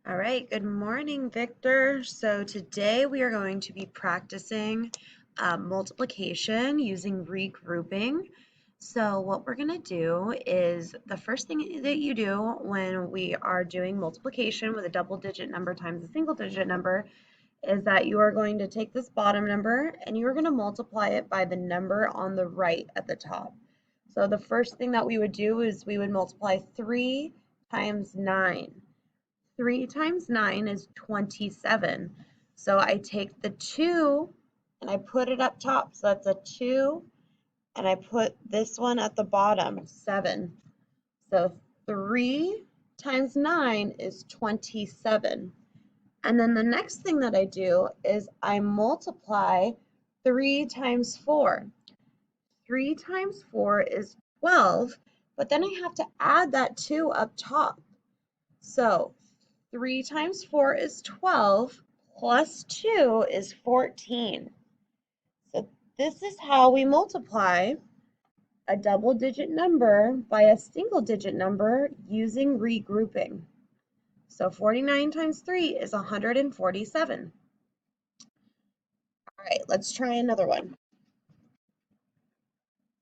All right, good morning, Victor. So today we are going to be practicing multiplication using regrouping. So what we're going to do is the first thing that you do when we are doing multiplication with a double-digit number times a single-digit number is that you are going to take this bottom number and you are going to multiply it by the number on the right at the top. So the first thing that we would do is we would multiply 3 times 9. 3 times 9 is 27. So I take the 2 and I put it up top. So that's a 2. And I put this one at the bottom, 7. So 3 times 9 is 27. And then the next thing that I do is I multiply 3 times 4. 3 times 4 is 12, but then I have to add that 2 up top. So 3 times 4 is 12, plus 2 is 14. So this is how we multiply a double-digit number by a single-digit number using regrouping. So 49 times 3 is 147. All right, let's try another one.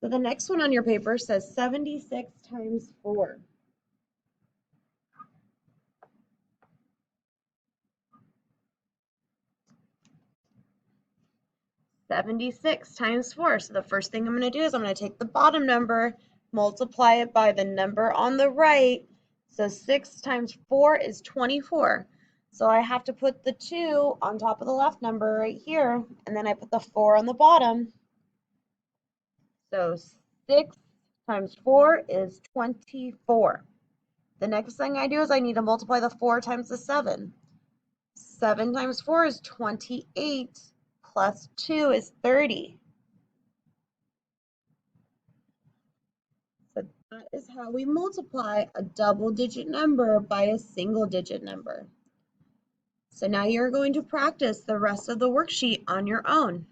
So the next one on your paper says 76 times 4. 76 times 4. So the first thing I'm going to do is I'm going to take the bottom number, multiply it by the number on the right. So 6 times 4 is 24. So I have to put the 2 on top of the left number right here, and then I put the 4 on the bottom. So 6 times 4 is 24. The next thing I do is I need to multiply the 4 times the 7. 7 times 4 is 28, plus 2 is 30. So that is how we multiply a double-digit number by a single-digit number. So now you're going to practice the rest of the worksheet on your own.